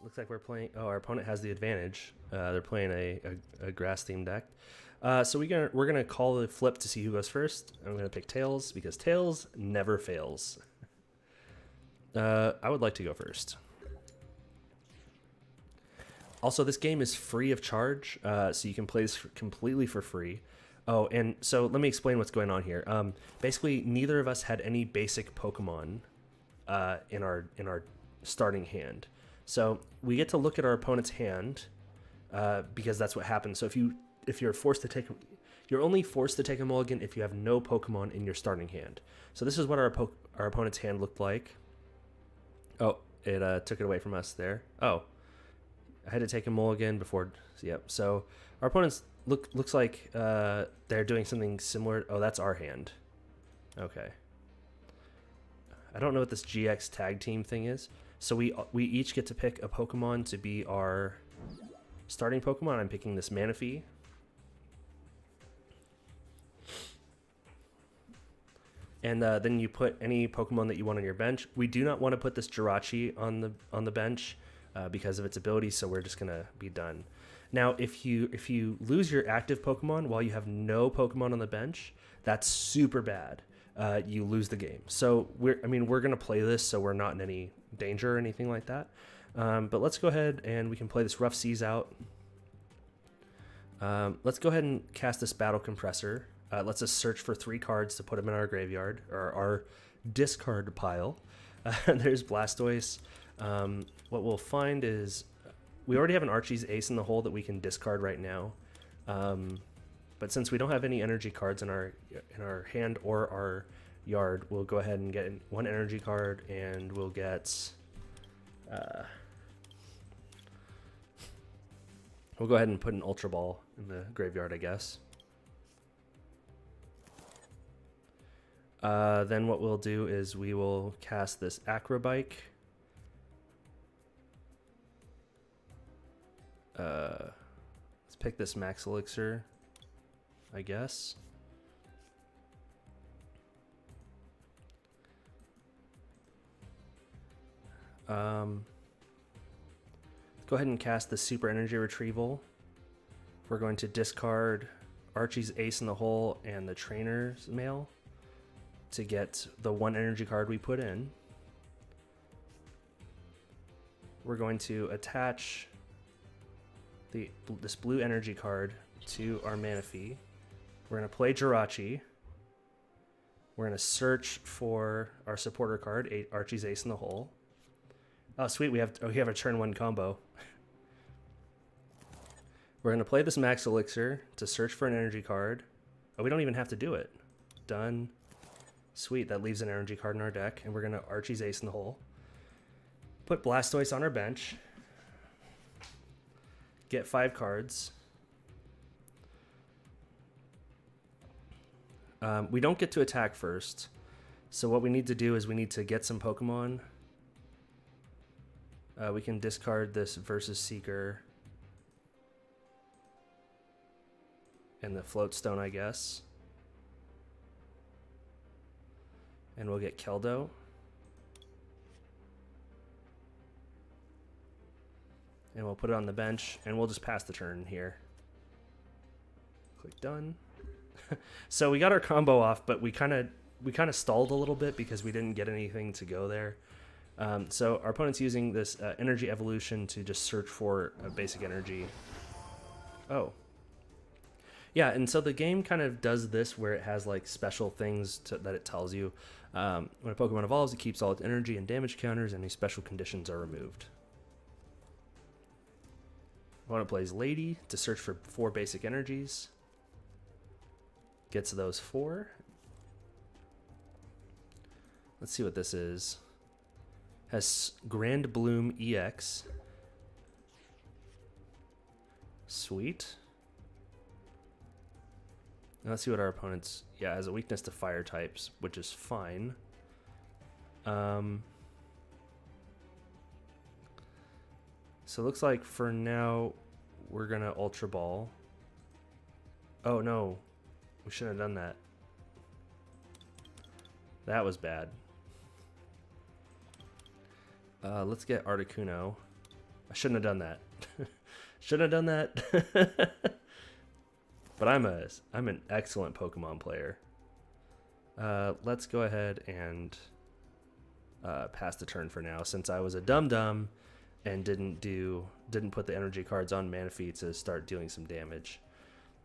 Looks like we're playing. Oh, our opponent has the advantage. They're playing a grass themed deck. So we're gonna call the flip to see who goes first. I'm gonna pick Tails because Tails never fails. I would like to go first. Also, this game is free of charge, so you can play this completely for free. Oh, and so let me explain what's going on here. Basically, neither of us had any basic Pokemon in our starting hand. So we get to look at our opponent's hand because that's what happens. So if you're forced to take, you're only forced to take a mulligan if you have no Pokemon in your starting hand. So this is what our opponent's hand looked like. Oh, it took it away from us there. Oh, I had to take a mulligan before. Yep. So our opponents looks like they're doing something similar. Oh, that's our hand. Okay. I don't know what this GX tag team thing is. So we each get to pick a Pokemon to be our starting Pokemon. I'm picking this Manaphy. And then you put any Pokemon that you want on your bench. We do not want to put this Jirachi on the bench because of its ability, so we're just gonna be done. Now, if you lose your active Pokemon while you have no Pokemon on the bench, that's super bad. You lose the game. So we're gonna play this, so we're not in any danger or anything like that. But let's go ahead and we can play this Rough Seas out. Let's go ahead and cast this Battle Compressor. Let's us search for 3 cards to put them in our graveyard or our discard pile. There's Blastoise. What we'll find is we already have an Archie's Ace in the hole that we can discard right now. But since we don't have any energy cards in our hand or our yard, we'll go ahead and get 1 energy card, and we'll get. We'll go ahead and put an Ultra Ball in the graveyard, I guess. Then what we'll do is we will cast this Acrobike. Let's pick this Max Elixir, I guess. Let's go ahead and cast the Super Energy Retrieval. We're going to discard Archie's Ace in the Hole and the Trainer's Mail to get the 1 energy card we put in. We're going to attach this blue energy card to our Manaphy. We're going to play Jirachi. We're going to search for our supporter card, Archie's Ace in the Hole. Oh, sweet, we have a turn 1 combo. We're going to play this Max Elixir to search for an energy card. Oh, we don't even have to do it. Done. Sweet, that leaves an energy card in our deck, and we're going to Archie's Ace in the Hole. Put Blastoise on our bench. Get 5 cards. We don't get to attack first, so what we need to do is we need to get some Pokemon. We can discard this Versus Seeker and the Floatstone, I guess. And we'll get Keldo. And we'll put it on the bench, and we'll just pass the turn here. Click done. So we got our combo off, but we kind of stalled a little bit because we didn't get anything to go there. So our opponent's using this Energy Evolution to just search for a basic energy. Oh. Yeah, and so the game kind of does this where it has like special things that it tells you. When a Pokemon evolves, it keeps all its energy and damage counters, and any special conditions are removed. Opponent plays Lady to search for 4 basic energies. Gets those 4. Let's see what this is. Has Grand Bloom EX. Sweet. Now let's see what our opponent's... Yeah, has a weakness to fire types, which is fine. So it looks like for now we're going to Ultra Ball. Oh, no. We shouldn't have done that. That was bad. Let's get Articuno. I shouldn't have done that. Shouldn't have done that. But I'm an excellent Pokemon player. Let's go ahead and pass the turn for now, since I was a dum-dum and didn't put the energy cards on Manaphy to start dealing some damage.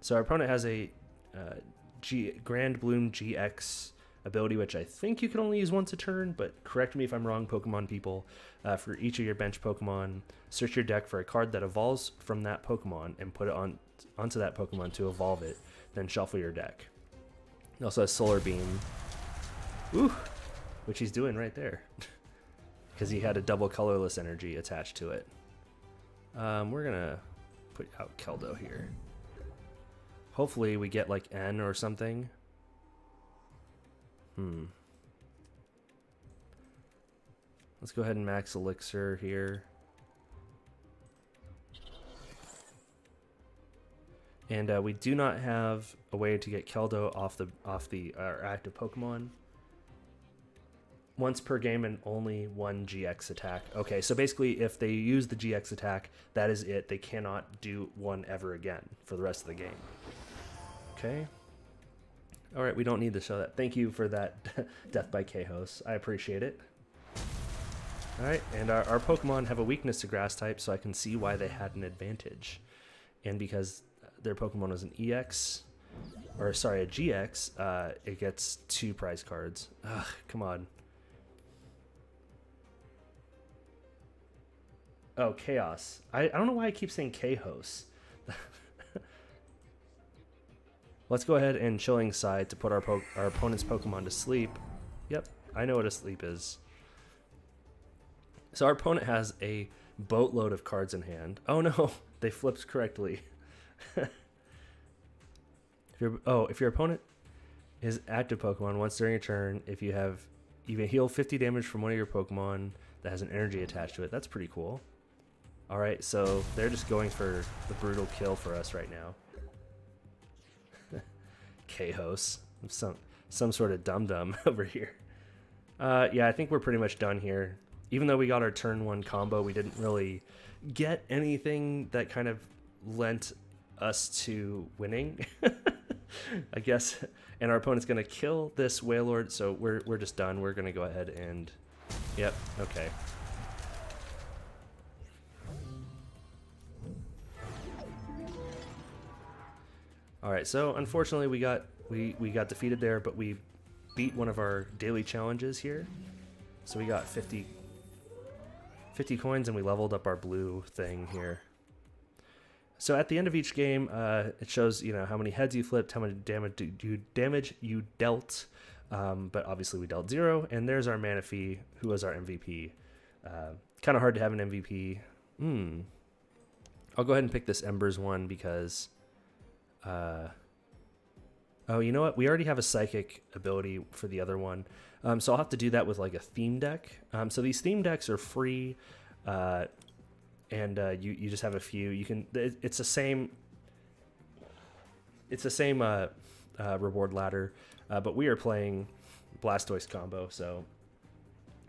So our opponent has a Grand Bloom GX ability, which I think you can only use once a turn, but correct me if I'm wrong, Pokemon people. For each of your bench Pokemon, search your deck for a card that evolves from that Pokemon and put it onto that Pokemon to evolve it, then shuffle your deck. It also has Solar Beam, which he's doing right there, because he had a double colorless energy attached to it. We're gonna put out Keldo here. Hopefully we get like N or something. Let's go ahead and max Elixir here. And we do not have a way to get Keldo off our active Pokemon. Once per game and only one GX attack. Okay, so basically if they use the GX attack, that is it. They cannot do one ever again for the rest of the game. Okay. All right, we don't need to show that. Thank you for that, Death by Kehos. I appreciate it. All right, and our Pokemon have a weakness to Grass type, so I can see why they had an advantage. And because their Pokemon was an EX, or sorry, a GX, it gets 2 prize cards. Ugh, come on. Oh, Chaos. I don't know why I keep saying Kehos. Let's go ahead and Chilling Side to put our opponent's Pokemon to sleep. Yep, I know what a sleep is. So our opponent has a boatload of cards in hand. Oh no, they flipped correctly. If your opponent is active Pokemon once during a turn, if you can heal 50 damage from one of your Pokemon that has an energy attached to it. That's pretty cool. All right, so they're just going for the brutal kill for us right now. Kehos, some sort of dum-dum over here. Yeah, I think we're pretty much done here. Even though we got our turn 1 combo, we didn't really get anything that kind of lent us to winning, I guess. And our opponent's gonna kill this Wailord, so we're just done. We're gonna go ahead and, yep, okay. All right, so unfortunately we got defeated there, but we beat one of our daily challenges here. So we got 50 coins and we leveled up our blue thing here. So at the end of each game, it shows how many heads you flipped, how much damage you dealt, but obviously we dealt 0. And there's our Manaphy, who was our MVP. Kind of hard to have an MVP. I'll go ahead and pick this Embers one because. Oh, you know what? We already have a Psychic ability for the other one. So I'll have to do that with like a theme deck. So these theme decks are free, and you just have a few. You can. It's the same. It's the same reward ladder, but we are playing Blastoise combo, so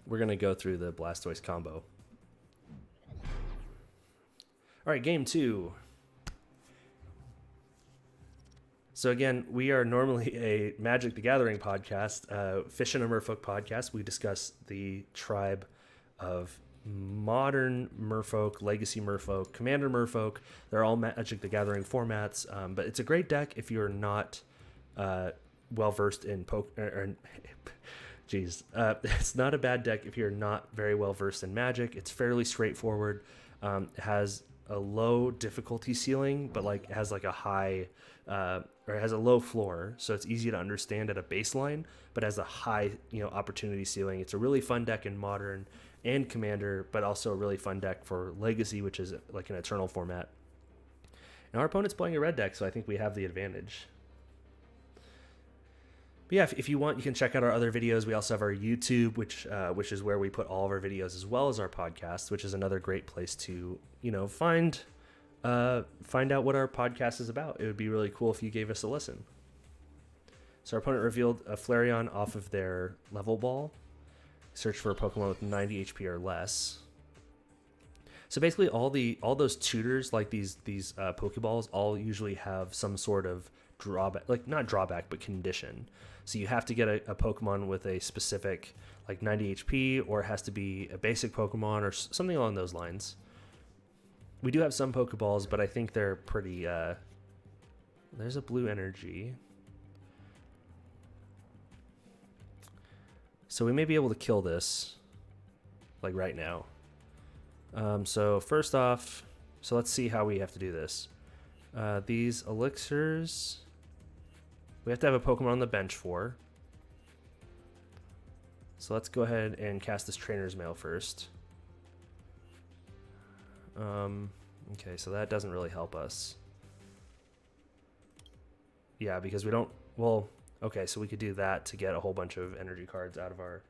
we're gonna go through the Blastoise combo. All right, game 2. So again, we are normally a Magic the Gathering podcast, Fishin and Merfolk Podcast. We discuss the tribe of modern Merfolk, Legacy Merfolk, Commander Merfolk. They're all Magic the Gathering formats, but it's a great deck if you're not well-versed in it's not a bad deck if you're not very well-versed in Magic. It's fairly straightforward. It has a low difficulty ceiling, but like has like a high or it has a low floor, so it's easy to understand at a baseline, but has a high opportunity ceiling. It's a really fun deck in Modern and Commander, but also a really fun deck for Legacy, which is like an Eternal format. And our opponent's playing a red deck, so I think we have the advantage. But yeah, if you want, you can check out our other videos. We also have our YouTube, which is where we put all of our videos, as well as our podcast, which is another great place to find out what our podcast is about. It would be really cool if you gave us a listen. So our opponent revealed a Flareon off of their level ball. Search for a Pokemon with 90 HP or less. So basically, all those tutors, like these Pokeballs, all usually have some sort of drawback, like not drawback, but condition. So you have to get a Pokemon with a specific like 90 HP, or it has to be a basic Pokemon or something along those lines. We do have some Pokeballs, but I think they're pretty. There's a blue energy. So we may be able to kill this, like right now. So first off, so let's see how we have to do this. These elixirs, we have to have a Pokemon on the bench for. So let's go ahead and cast this Trainer's Mail first. Okay, so that doesn't really help us. Yeah, because we don't, well, okay, so we could do that to get a whole bunch of energy cards out of our...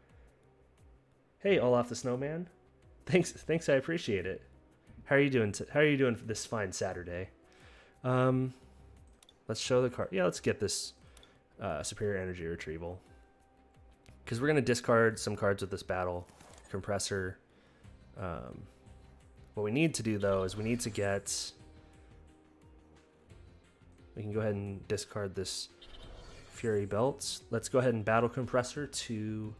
Hey, Olaf the Snowman. Thanks, I appreciate it. How are you doing? How are you doing for this fine Saturday? Let's show the card. Yeah, let's get this Superior Energy Retrieval. Because we're going to discard some cards with this Battle Compressor. What we need to do, though, is we need to get... We can go ahead and discard this Fury Belt. Let's go ahead and Battle Compressor to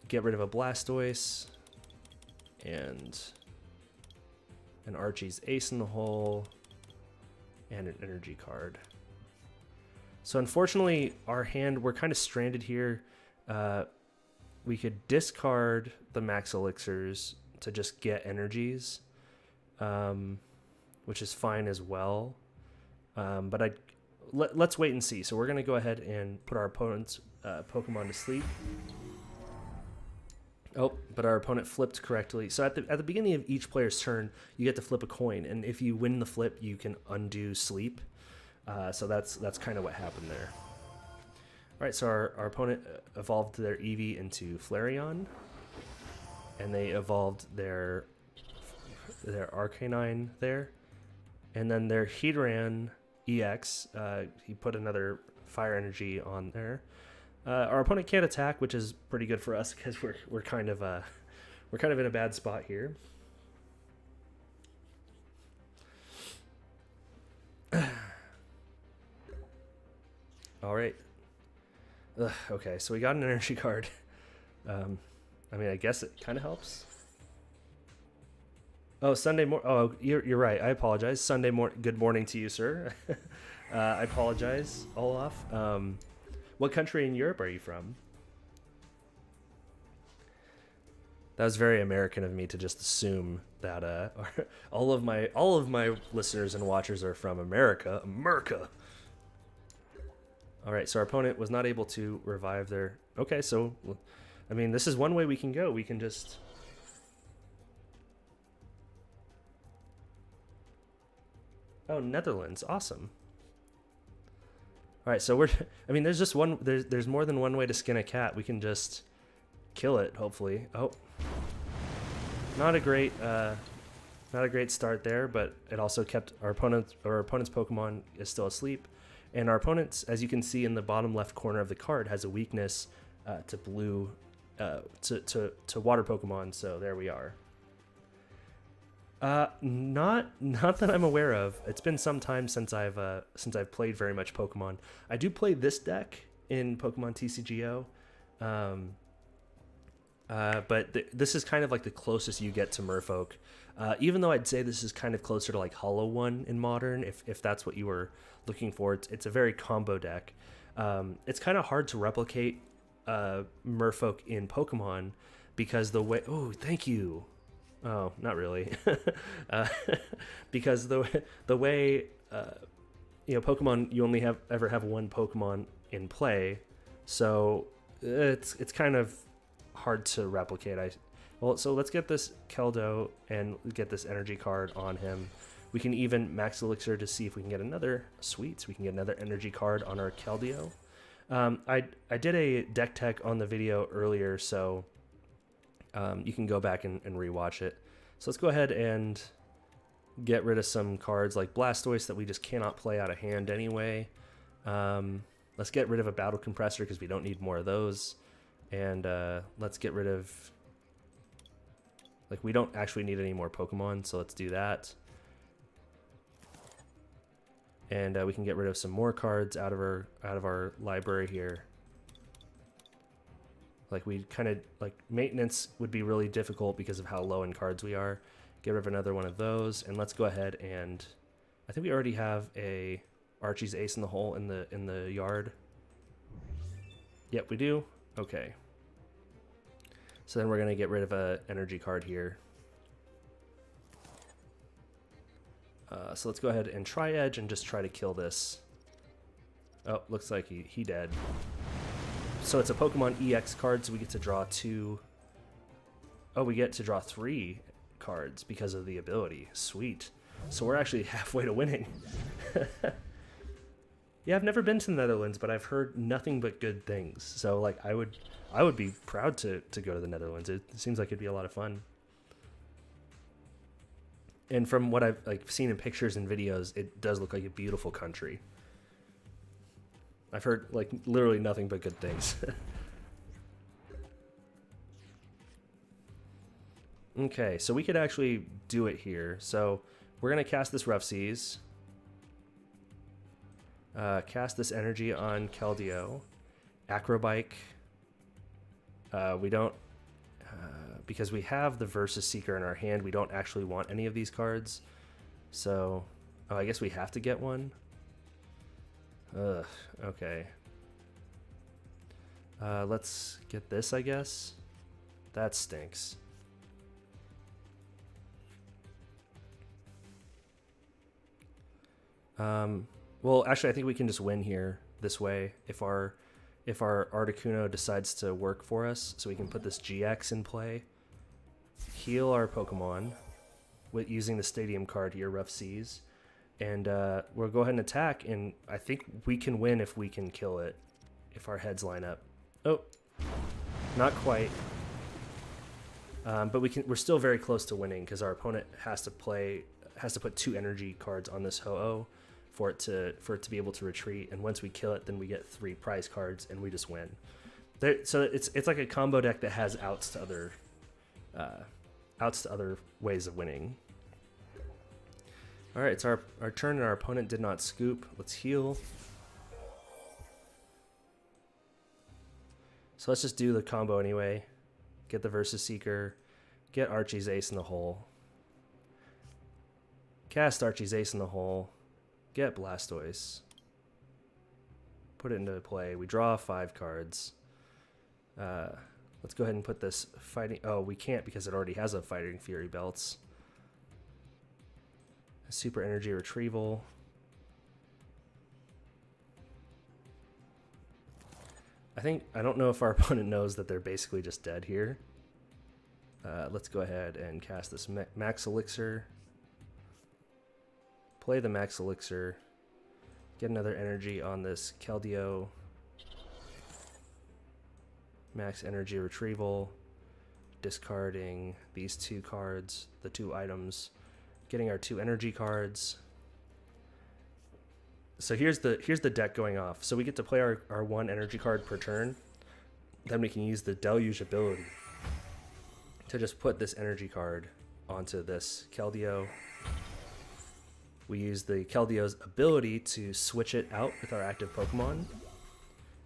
get rid of a Blastoise and an Archie's Ace in the Hole and an energy card. So unfortunately, our hand, we're kind of stranded here. We could discard the max elixirs to just get energies, which is fine as well. But let's wait and see. So we're going to go ahead and put our opponent's Pokemon to sleep. Oh, but our opponent flipped correctly. So at the beginning of each player's turn, you get to flip a coin, and if you win the flip, you can undo sleep. So that's kind of what happened there. All right, so our opponent evolved their Eevee into Flareon, and they evolved their Arcanine there, and then their Heatran EX. He put another Fire Energy on there. Our opponent can't attack, which is pretty good for us because we're kind of in a bad spot here. All right. Okay, so we got an energy card. I mean, I guess it kind of helps. Oh, Sunday morning. Oh, you're right. I apologize. Sunday morning. Good morning to you, sir. I apologize, Olaf. What country in Europe are you from? That was very American of me to just assume that all of my listeners and watchers are from America. All right, so our opponent was not able to revive their... Okay, so, I mean, this is one way we can go. We can just... Oh, Netherlands. Awesome. All right, so I mean, there's just one... There's more than one way to skin a cat. We can just kill it, hopefully. Oh. Not a great start there, but it also kept our opponent's Pokemon is still asleep. And our opponent's, as you can see in the bottom left corner of the card, has a weakness to blue, to water Pokemon. So there we are. Not that I'm aware of. It's been some time since I've played very much Pokemon. I do play this deck in Pokemon TCGO, but this is kind of like the closest you get to Merfolk. Even though I'd say this is kind of closer to like Hollow One in Modern, if that's what you were looking for. It's a very combo deck. It's kind of hard to replicate Merfolk in Pokemon because the way... Oh, thank you. Oh, not really. Because the way Pokemon, you only ever have one Pokemon in play, so it's kind of hard to replicate. So let's get this Keldo and get this energy card on him. We can even max elixir to see if we can get another sweets. We can get another energy card on our Keldeo. I did a deck tech on the video earlier, so you can go back and rewatch it. So let's go ahead and get rid of some cards like Blastoise that we just cannot play out of hand anyway. Let's get rid of a Battle Compressor because we don't need more of those. And let's get rid of Like, we don't actually need any more Pokemon, so let's do that. And we can get rid of some more cards out of our library here. Like, we kind of, like, maintenance would be really difficult because of how low in cards we are. Get rid of another one of those, and let's go ahead and, I think we already have a Archie's Ace in the Hole in the yard. Yep, we do. Okay. So then we're gonna get rid of a energy card here. So let's go ahead and try Edge and just try to kill this. Oh, looks like he dead. So it's a Pokemon EX card, so we get to draw 2. Oh, we get to draw 3 cards because of the ability. Sweet. So we're actually halfway to winning. Yeah, I've never been to the Netherlands, but I've heard nothing but good things. So like I would be proud to go to the Netherlands. It seems like it'd be a lot of fun. And from what I've seen in pictures and videos, it does look like a beautiful country. I've heard like literally nothing but good things. Okay, so we could actually do it here. So we're gonna cast this Rough Seas. Cast this energy on Keldeo. Acrobike. We don't, because we have the Versus Seeker in our hand, we don't actually want any of these cards. So, oh, I guess we have to get one. Ugh, okay. Let's get this, I guess. That stinks. Well, actually, I think we can just win here this way if our Articuno decides to work for us. So we can put this GX in play, heal our Pokemon with using the Stadium card here, Rough Seas, and we'll go ahead and attack. And I think we can win if we can kill it, if our heads line up. Oh, not quite. But we're still very close to winning because our opponent has to put 2 energy cards on this Ho-Oh for it to be able to retreat, and once we kill it, then we get 3 prize cards and we just win. So it's like a combo deck that has outs to other ways of winning. All right, it's our turn, and our opponent did not scoop. Let's heal. So let's just do the combo anyway. Get the Versus Seeker, get Archie's Ace in the Hole, cast Archie's Ace in the Hole, get Blastoise, put it into play. We draw 5 cards. Let's go ahead and put this fighting. Oh, we can't because it already has a Fighting Fury Belts. A Super Energy Retrieval. I don't know if our opponent knows that they're basically just dead here. Let's go ahead and cast this Max Elixir. Play the Max Elixir. Get another energy on this Keldeo. Max Energy Retrieval. Discarding these 2 cards, the 2 items. Getting our 2 energy cards. So here's the deck going off. So we get to play our 1 energy card per turn. Then we can use the Deluge ability to just put this energy card onto this Keldeo. We use the Keldeo's ability to switch it out with our active Pokemon.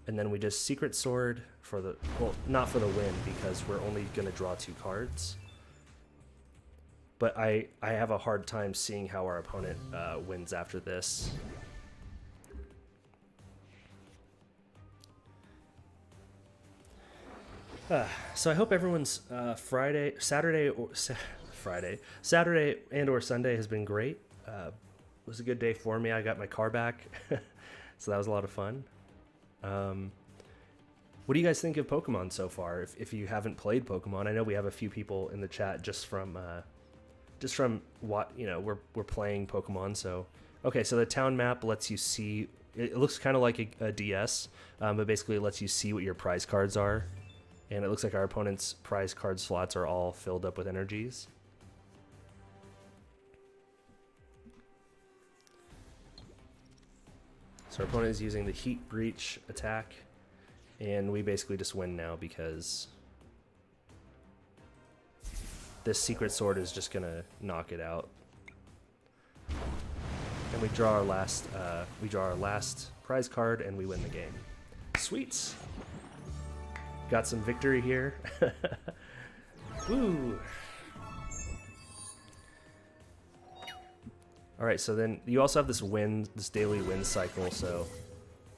And then we just Secret Sword for the, well, not for the win because we're only going to draw 2 cards. But I have a hard time seeing how our opponent wins after this. So I hope everyone's Saturday and or Sunday has been great. It was a good day for me. I got my car back, so that was a lot of fun. What do you guys think of Pokemon so far? If you haven't played Pokemon, I know we have a few people in the chat just from what we're playing Pokemon. So okay, so the town map lets you see. It looks kind of like a DS, but basically it lets you see what your prize cards are. And it looks like our opponent's prize card slots are all filled up with energies. So our opponent is using the Heat Breach attack. And we basically just win now because this secret sword is just gonna knock it out. And we draw our last prize card, and we win the game. Sweets. Got some victory here. Woo. All right, so then you also have this daily win cycle. So,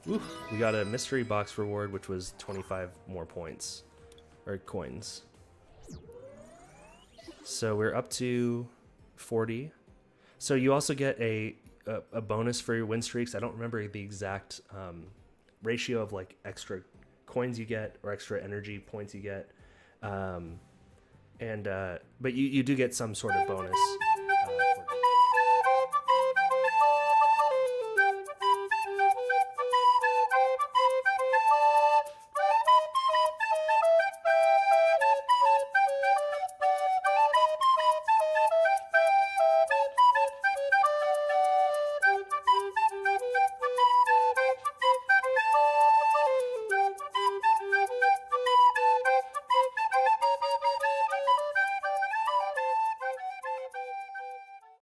we got a mystery box reward, which was 25 more points or coins. So we're up to 40. So you also get a bonus for your win streaks. I don't remember the exact ratio of like extra coins you get or extra energy points you get, but you do get some sort of bonus.